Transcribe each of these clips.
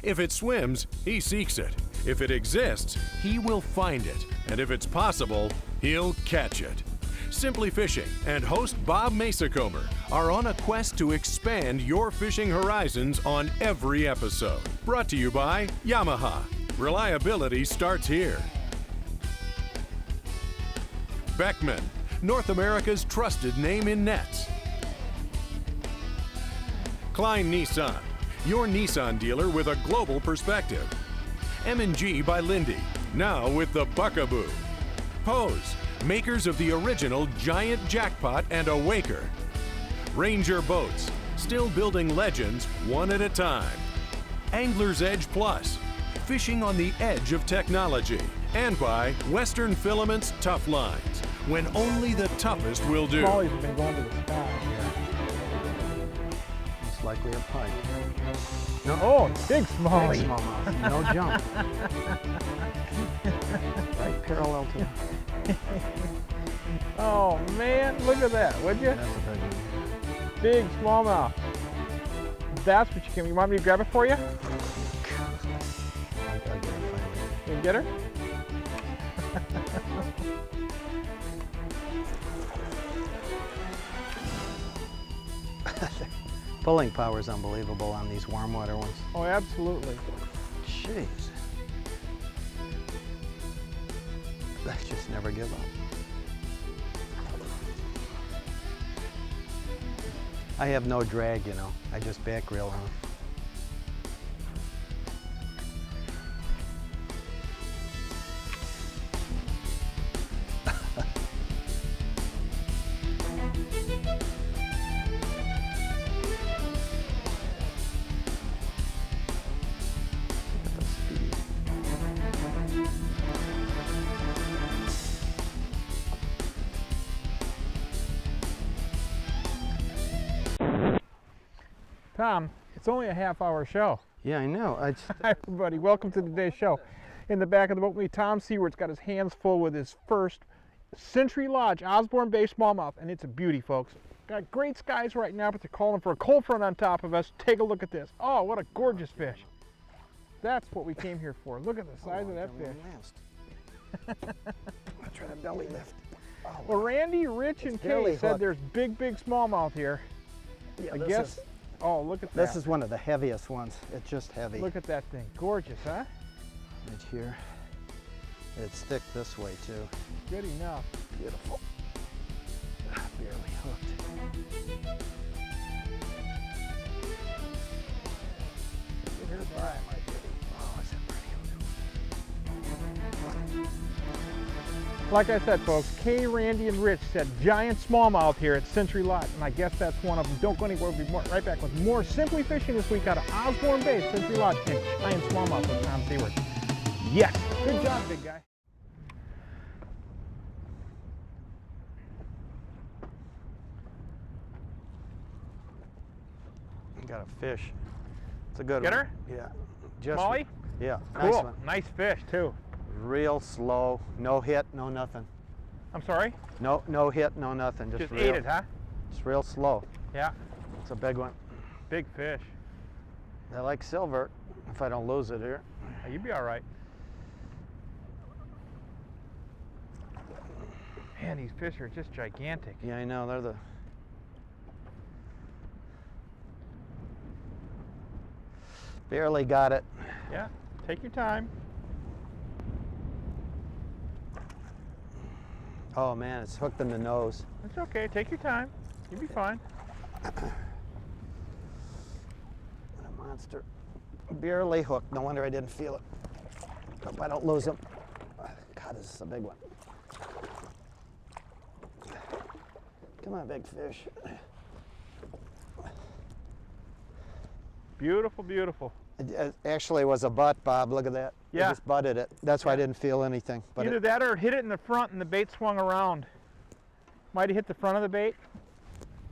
If it swims, he seeks it. If it exists, he will find it. And if it's possible, he'll catch it. Simply Fishing and host Bob Mehsikomer are on a quest to expand your fishing horizons on every episode. Brought to you by Yamaha. Reliability starts here. Beckman, North America's trusted name in nets. Klein Nissan, your Nissan dealer with a global perspective. M&G by Lindy, now with the Buckaboo. Pose, makers of the original Giant Jackpot and Awaker. Ranger Boats, still building legends one at a time. Angler's Edge Plus, fishing on the edge of technology. And by Western Filament's Tough Lines, when only the toughest will do. Smallies have been going to the sky here. Most likely a pike. No, oh, big smallie. Big smallmouth, no jump. Right parallel to the... Oh man, look at that, would you? That's a big one. Big smallmouth. That's what you can. You want me to grab it for you? I'll get it finally. You get her? Pulling power is unbelievable on these warm water ones. Oh, absolutely. Jeez. I just never give up. I have no drag, you know. I just back reel on. Tom, it's only a half-hour show. Yeah, I know. Hi, everybody. Welcome to today's show. In the back of the boat, me, Tom Seaward's got his hands full with his first Century Lodge Osborne-based smallmouth, and it's a beauty, folks. Got great skies right now, but they're calling for a cold front on top of us. Take a look at this. Oh, what a gorgeous fish. That's what we came here for. Look at the size of that fish. I'll try to belly lift. Oh, well, Randy, Rich, and Kay said there's big smallmouth here. yeah, I guess. Oh, look at that. This is one of the heaviest ones. It's just heavy. Look at that thing. Gorgeous, huh? Right here. It's thick this way too. Good enough. Beautiful. Barely hooked. Get her back. Oh, is that pretty? Like I said, folks, Kay, Randy, and Rich said giant smallmouth here at Century Lodge, and I guess that's one of them. Don't go anywhere. We'll be right back with more Simply Fishing this week out of Osborne-based Century Lodge and giant smallmouth with Tom Seaward. Yes, good job, big guy. Got a fish. It's a good Get one. her? Yeah. Just Molly? Yeah. Cool. Nice one. Nice fish, too. Real slow. No hit, no nothing. I'm sorry? No hit, no nothing. Just real, ate it, huh? Just real slow. Yeah. It's a big one. Big fish. I like silver if I don't lose it here. Oh, you'd be all right. Man, these fish are just gigantic. Yeah, I know. They're the... Barely got it. Yeah, take your time. Oh man, it's hooked in the nose. It's okay, take your time. You'll be fine. What a monster. Barely hooked. No wonder I didn't feel it. Hope I don't lose him. God, this is a big one. Come on, big fish. Beautiful, beautiful. It actually was a butt, Bob. Look at that. Yeah. I just butted it. That's why I didn't feel anything. But Either that or hit it in the front and the bait swung around. Might have hit the front of the bait.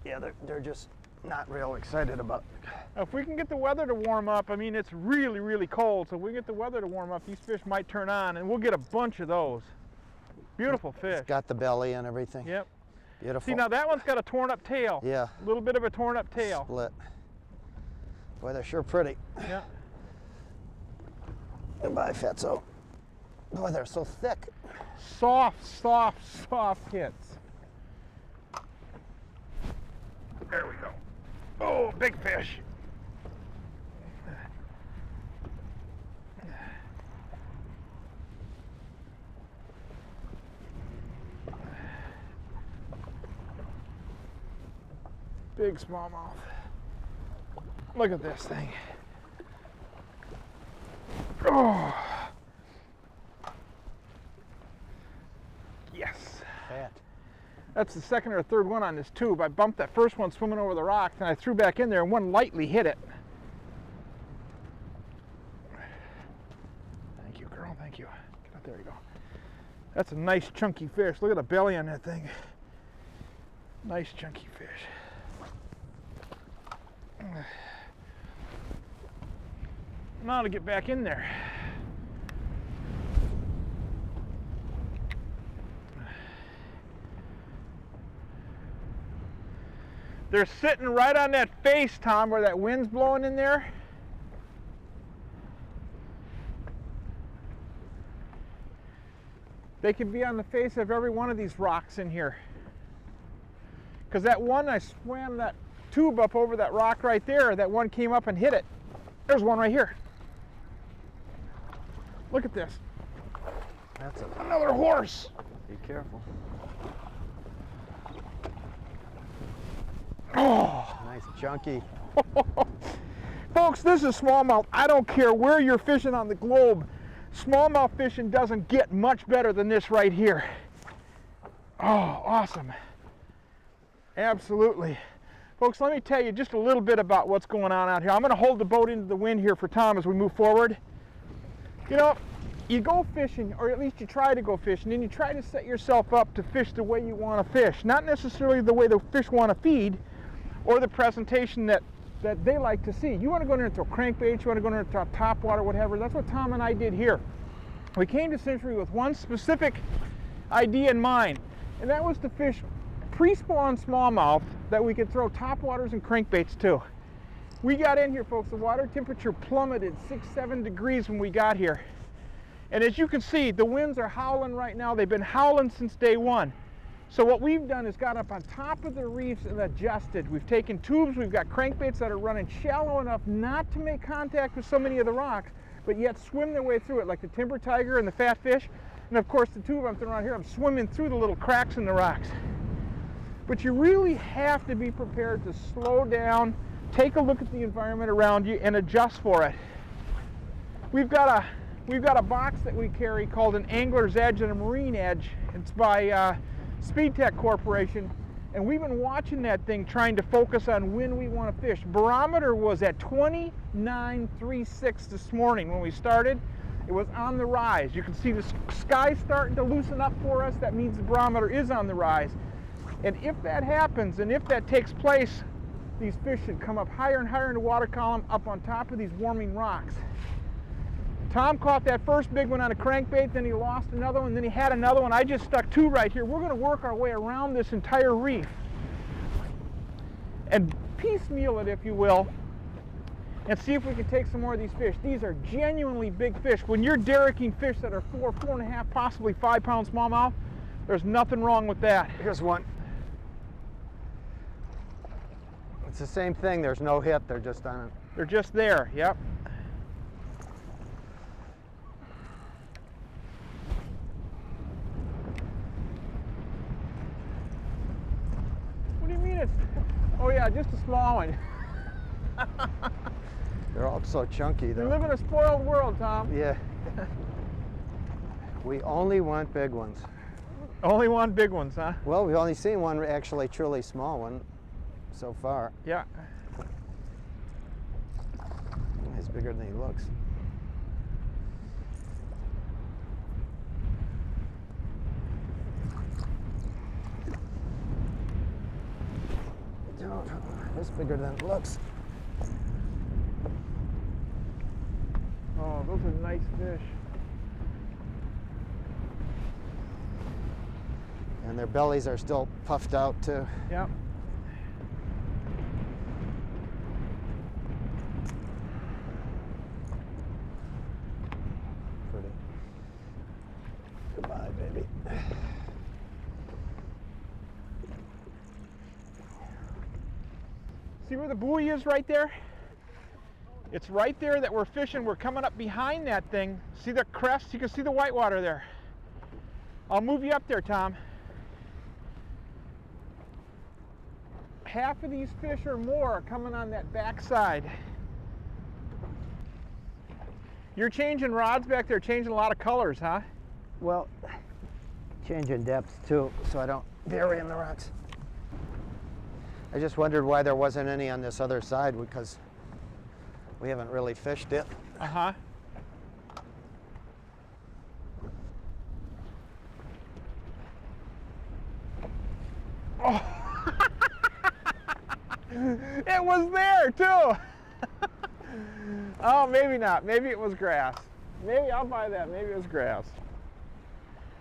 yeah, they're just not real excited about it. If we can get the weather to warm up, I mean, it's really, really cold, so if we get the weather to warm up, these fish might turn on, and we'll get a bunch of those. Beautiful fish. It's got the belly and everything. Yep. Beautiful. See, now that one's got a torn up tail. Yeah. A little bit of a torn up tail. Split. Boy, they're sure pretty. Yeah. Goodbye, Fatso. Boy, they're so thick. Soft, soft, soft hits. There we go. Oh, big fish. Big smallmouth. Look at this thing. Oh. Yes. Fat. That's the second or third one on this tube. I bumped that first one swimming over the rocks, and I threw back in there, and one lightly hit it. Thank you, girl. Thank you. Get up, there you go. That's a nice chunky fish. Look at the belly on that thing. Nice chunky fish. Now to get back in there. They're sitting right on that face, Tom, where that wind's blowing in there. They could be on the face of every one of these rocks in here. Because that one, I swam that tube up over that rock right there, that one came up and hit it. There's one right here. Look at this. That's Another horse. Be careful. Oh. Nice chunky. Folks, this is smallmouth. I don't care where you're fishing on the globe. Smallmouth fishing doesn't get much better than this right here. Oh, awesome. Absolutely. Folks, let me tell you just a little bit about what's going on out here. I'm going to hold the boat into the wind here for Tom as we move forward. You know, you go fishing, or at least you try to go fishing, and you try to set yourself up to fish the way you want to fish. Not necessarily the way the fish want to feed, or the presentation that they like to see. You want to go in there and throw crankbaits, you want to go in there and throw top water, whatever. That's what Tom and I did here. We came to Century with one specific idea in mind, and that was to fish pre-spawn smallmouth that we could throw top waters and crankbaits to. We got in here, folks, the water temperature plummeted 6-7 degrees when we got here. And as you can see, the winds are howling right now. They've been howling since day one. So what we've done is got up on top of the reefs and adjusted. We've taken tubes, we've got crankbaits that are running shallow enough not to make contact with so many of the rocks, but yet swim their way through it, like the timber tiger and the fat fish. And of course the tube I'm throwing around here, I'm swimming through the little cracks in the rocks. But you really have to be prepared to slow down, take a look at the environment around you, and adjust for it. We've got a box that we carry called an Angler's Edge and a Marine Edge. It's by Speed Tech Corporation, and we've been watching that thing trying to focus on when we want to fish. Barometer was at 29.36 this morning when we started. It was on the rise. You can see the sky starting to loosen up for us. That means the barometer is on the rise. And if that happens, and if that takes place, these fish should come up higher and higher in the water column up on top of these warming rocks. Tom caught that first big one on a crankbait, then he lost another one, then he had another one. I just stuck two right here. We're going to work our way around this entire reef and piecemeal it, if you will, and see if we can take some more of these fish. These are genuinely big fish. When you're derricking fish that are 4, 4.5, possibly 5 pound smallmouth, there's nothing wrong with that. Here's one. It's the same thing. There's no hit. They're just on it. They're just there. Yep. What do you mean it's... Oh yeah, just a small one. They're all so chunky, though. You live in a spoiled world, Tom. Yeah. We only want big ones. Only one big ones, huh? Well, we've only seen one actually truly small one so far. Yeah. He's bigger than he looks. He's bigger than it looks. Oh, those are nice fish. And their bellies are still puffed out too. Yep. See where the buoy is right there? It's right there that we're fishing. We're coming up behind that thing. See the crest? You can see the whitewater there. I'll move you up there, Tom. Half of these fish or more are coming on that back side. You're changing rods back there, changing a lot of colors, huh? Well, changing depth too, so I don't bury in the rocks. I just wondered why there wasn't any on this other side, because we haven't really fished it. Uh-huh. Oh. It was there too. Oh, maybe not. Maybe it was grass. Maybe I'll buy that. Maybe it was grass.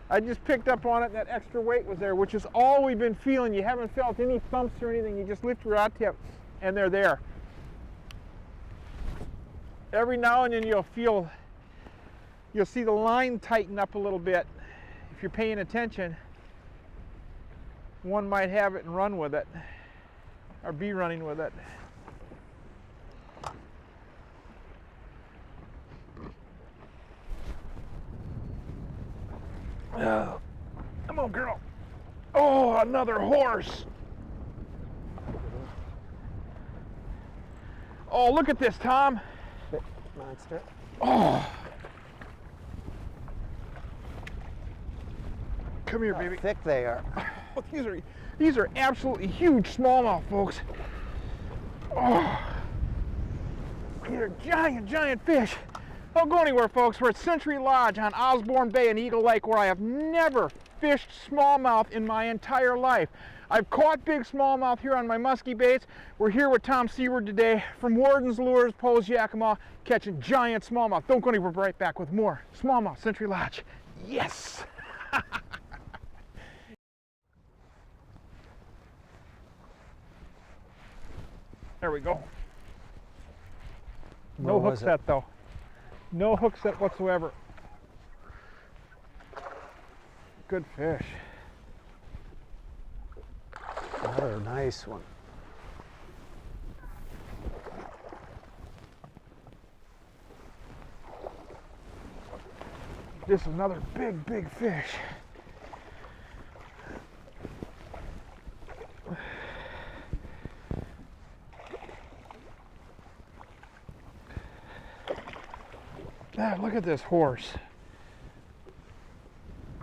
I just picked up on it and that extra weight was there, which is all we've been feeling. You haven't felt any thumps or anything. You just lift your rod tip and they're there. Every now and then you'll see the line tighten up a little bit. If you're paying attention, one might have it and run with it, or be running with it. Oh, come on, girl. Oh, another horse. Oh, look at this, Tom. Monster. Oh. Come here, baby. How thick they are. Oh, these are absolutely huge smallmouth, folks. Oh. These are giant, giant fish. Don't go anywhere, folks. We're at Century Lodge on Osborne Bay in Eagle Lake, where I have never fished smallmouth in my entire life. I've caught big smallmouth here on my musky baits. We're here with Tom Seward today from Warden's Lures, Poe's Yakima, catching giant smallmouth. Don't go anywhere, we're right back with more smallmouth, Century Lodge. Yes! There we go. No hook set though. No hook set whatsoever. Good fish. Another nice one. This is another big, big fish. Ah, look at this horse.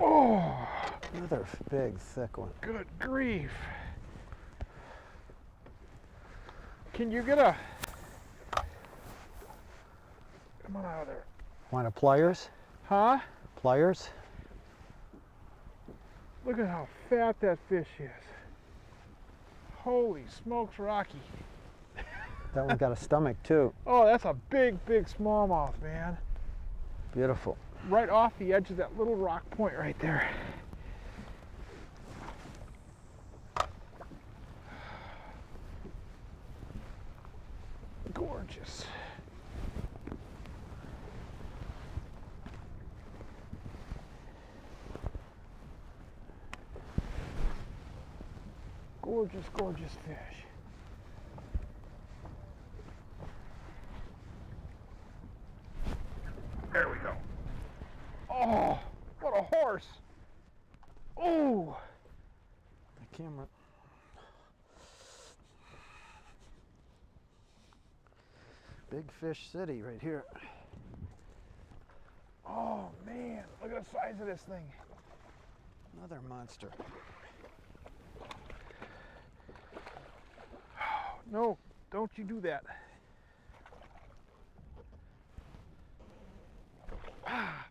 Oh, Another big, thick one. good grief. Can you get a... Come on out of there. Want a pliers? Huh? Pliers? Look at how fat that fish is. Holy smokes, Rocky. That one got a stomach too. Oh, that's a big, big smallmouth, man. Beautiful. Right off the edge of that little rock point right there. Gorgeous. Gorgeous, gorgeous fish. There we go. Oh, what a horse. Oh. The camera. Big fish city right here. Oh man, look at the size of this thing. Another monster. No, don't you do that. Ah.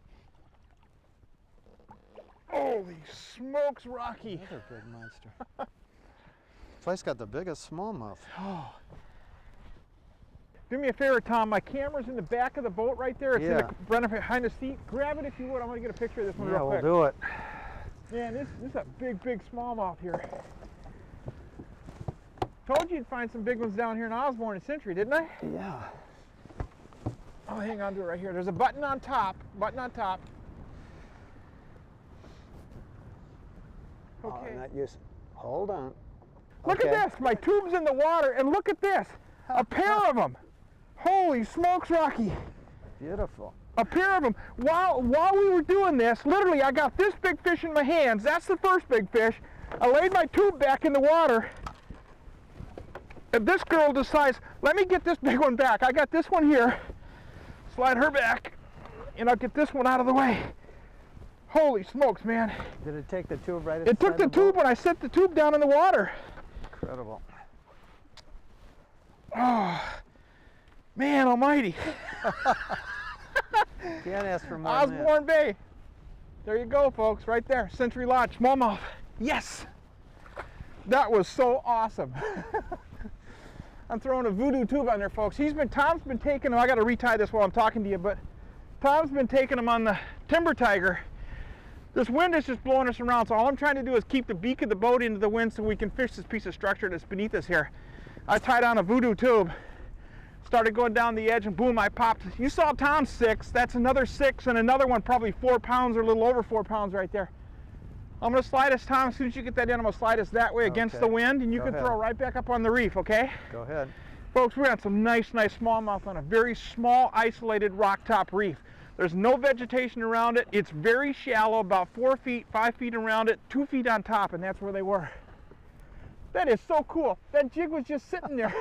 Holy smokes, Rocky. Another big monster. This place got the biggest smallmouth. Oh. Do me a favor, Tom. My camera's in the back of the boat right there. It's in the front behind the seat. Grab it if you would. I want to get a picture of this one real quick. Yeah, we'll do it. Man, this is a big, big smallmouth here. Told you you'd find some big ones down here in Osborne and Century, didn't I? Yeah. Oh, hang on to it right here. There's a button on top. Button on top. Okay. Oh, not using. Hold on. Look at this. My tube's in the water, and look at this. A pair of them. Holy smokes, Rocky. Beautiful. A pair of them. While we were doing this, literally, I got this big fish in my hands. That's the first big fish. I laid my tube back in the water, and this girl decides, let me get this big one back. I got this one here. Slide her back, and I'll get this one out of the way. Holy smokes, man. Did it take the tube right at It the took side the of the boat? tube when I set the tube down in the water. Incredible. Oh, man almighty. Can't ask for more than that. Osborne Bay. There you go, folks, right there. Century Lodge, smallmouth. Yes! That was so awesome. I'm throwing a voodoo tube on there, folks. Tom's been taking them. I got to retie this while I'm talking to you, but Tom's been taking them on the Timber Tiger. This wind is just blowing us around, so all I'm trying to do is keep the beak of the boat into the wind so we can fish this piece of structure that's beneath us here. I tied on a voodoo tube, started going down the edge, and boom, I popped. You saw Tom's 6. That's another 6, and another one probably 4 pounds or a little over 4 pounds right there. I'm going to slide us, Tom. As soon as you get that in, I'm going to slide us that way against the wind, and you can throw right back up on the reef, okay? Go ahead. Folks, we got some nice smallmouth on a very small, isolated rock top reef. There's no vegetation around it. It's very shallow, about 4 feet, 5 feet around it, 2 feet on top, and that's where they were. That is so cool. That jig was just sitting there.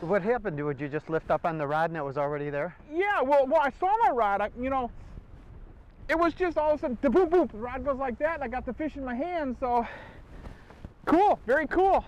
What happened? Would you just lift up on the rod and it was already there? Yeah, well, I saw my rod. It was just all of a sudden, boom, boom, the rod goes like that, and I got the fish in my hand, so cool, very cool.